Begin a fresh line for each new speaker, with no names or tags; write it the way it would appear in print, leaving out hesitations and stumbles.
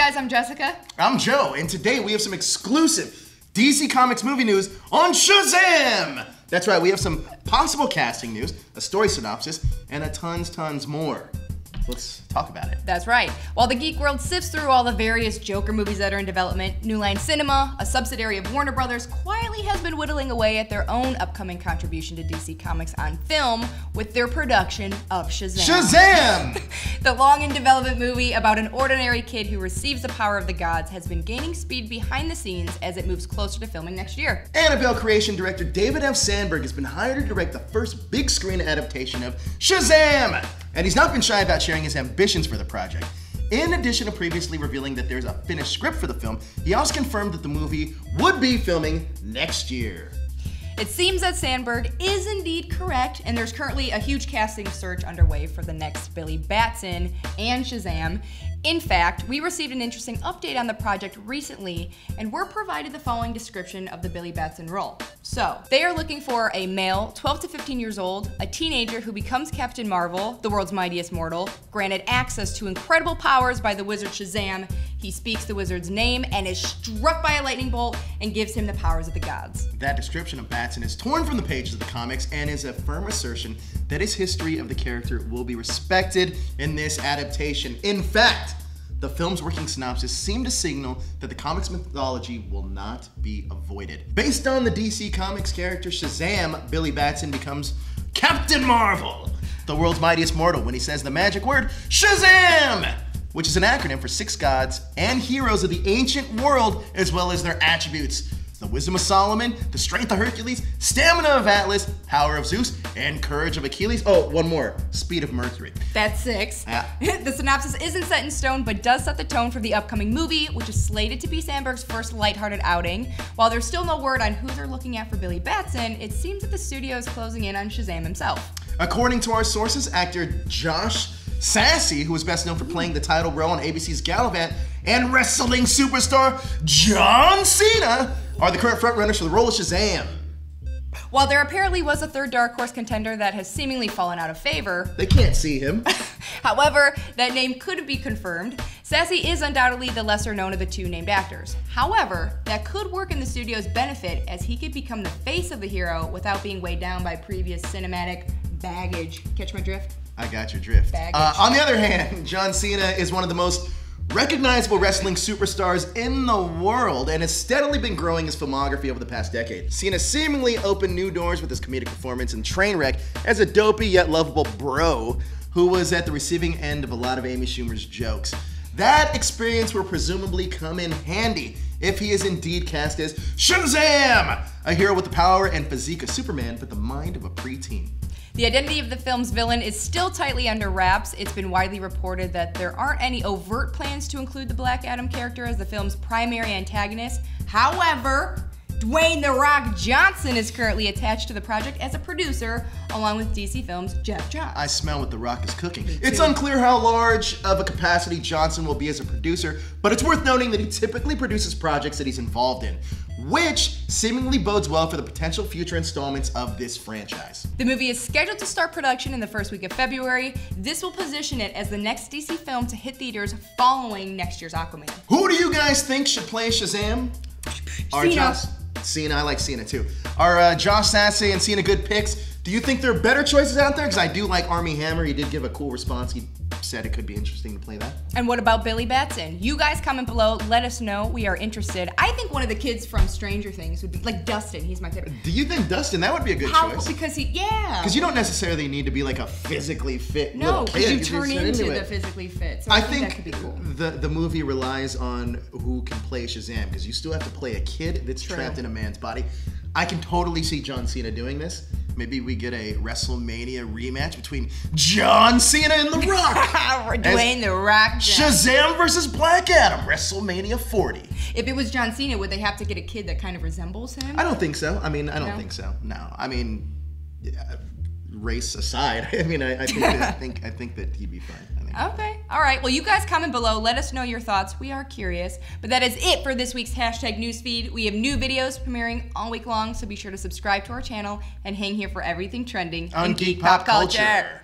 guys, I'm Jessica.
I'm Joe, and today we have some exclusive DC Comics movie news on Shazam! That's right, we have some possible casting news, a story synopsis, and a tons more. Let's talk about it.
That's right. While the geek world sifts through all the various Joker movies that are in development, New Line Cinema, a subsidiary of Warner Brothers, quietly has been whittling away at their own upcoming contribution to DC Comics on film with their production of Shazam.
Shazam!
The long-in-development movie about an ordinary kid who receives the power of the gods has been gaining speed behind the scenes as it moves closer to filming next year.
Annabelle creation director David F. Sandberg has been hired to direct the first big screen adaptation of Shazam! And he's not been shy about sharing his ambitions for the project. In addition to previously revealing that there's a finished script for the film, he also confirmed that the movie would be filming next year.
It seems that Sandberg is indeed correct, and there's currently a huge casting search underway for the next Billy Batson and Shazam. In fact, we received an interesting update on the project recently, and we're provided the following description of the Billy Batson role. So, they are looking for a male, 12 to 15 years old, a teenager who becomes Captain Marvel, the world's mightiest mortal, granted access to incredible powers by the wizard Shazam. He speaks the wizard's name and is struck by a lightning bolt and gives him the powers of the gods.
That description of Batson is torn from the pages of the comics and is a firm assertion that his history of the character will be respected in this adaptation. In fact, the film's working synopsis seemed to signal that the comics mythology will not be avoided. Based on the DC Comics character Shazam, Billy Batson becomes Captain Marvel, the world's mightiest mortal, when he says the magic word Shazam! Which is an acronym for 6 gods and heroes of the ancient world, as well as their attributes. The wisdom of Solomon, the strength of Hercules, stamina of Atlas, power of Zeus, and courage of Achilles. Oh, one more, speed of Mercury.
That's 6.
Yeah.
The synopsis isn't set in stone, but does set the tone for the upcoming movie, which is slated to be Sandberg's first lighthearted outing. While there's still no word on who they're looking at for Billy Batson, it seems that the studio is closing in on Shazam himself.
According to our sources, actor Josh Sassy, who is best known for playing the title role on ABC's Gallivant, and wrestling superstar John Cena are the current frontrunners for the role of Shazam.
While there apparently was a third Dark Horse contender that has seemingly fallen out of favor,
They can't see him.
however, that name could be confirmed. Sassy is undoubtedly the lesser known of the two named actors. However, that could work in the studio's benefit as he could become the face of the hero without being weighed down by previous cinematic baggage. Catch my drift?
I got your drift. On the other hand, John Cena is one of the most recognizable wrestling superstars in the world and has steadily been growing his filmography over the past decade. Cena seemingly opened new doors with his comedic performance in Trainwreck as a dopey yet lovable bro who was at the receiving end of a lot of Amy Schumer's jokes. That experience will presumably come in handy if he is indeed cast as Shazam, a hero with the power and physique of Superman but the mind of a preteen.
The identity of the film's villain is still tightly under wraps. It's been widely reported that there aren't any overt plans to include the Black Adam character as the film's primary antagonist. However, Dwayne "The Rock" Johnson is currently attached to the project as a producer, along with DC Films' Jeff Johns.
I smell what The Rock is cooking. It's unclear how large of a capacity Johnson will be as a producer, but it's worth noting that he typically produces projects that he's involved in, which seemingly bodes well for the potential future installments of this franchise.
The movie is scheduled to start production in the first week of February. This will position it as the next DC film to hit theaters following next year's Aquaman.
Who do you guys think should play Shazam? Cena, I like Cena too. Are Josh Sassy and Cena good picks? Do you think there are better choices out there? Because I do like Armie Hammer. He did give a cool response. He said it could be interesting to play that.
And what about Billy Batson? You guys comment below, let us know. We are interested. I think one of the kids from Stranger Things would be, like Dustin, he's my favorite.
Do you think Dustin, that would be a good choice?
Because yeah.
Because you don't necessarily need to be like a physically fit little kid.
No, because you turn into the physically fit. So I think that could be cool.
The movie relies on who can play Shazam, because you still have to play a kid that's trapped in a man's body. I can totally see John Cena doing this. Maybe we get a WrestleMania rematch between John Cena and The Rock.
Dwayne "The Rock" Johnson.
Shazam versus Black Adam, WrestleMania 40.
If it was John Cena, would they have to get a kid that kind of resembles him?
I don't think so. I don't think so. No. I mean, race aside, I think that he'd be fine.
Okay. All right. Well, you guys comment below. Let us know your thoughts. We are curious. But that is it for this week's hashtag newsfeed. We have new videos premiering all week long, so be sure to subscribe to our channel and hang here for everything trending
on geek pop culture.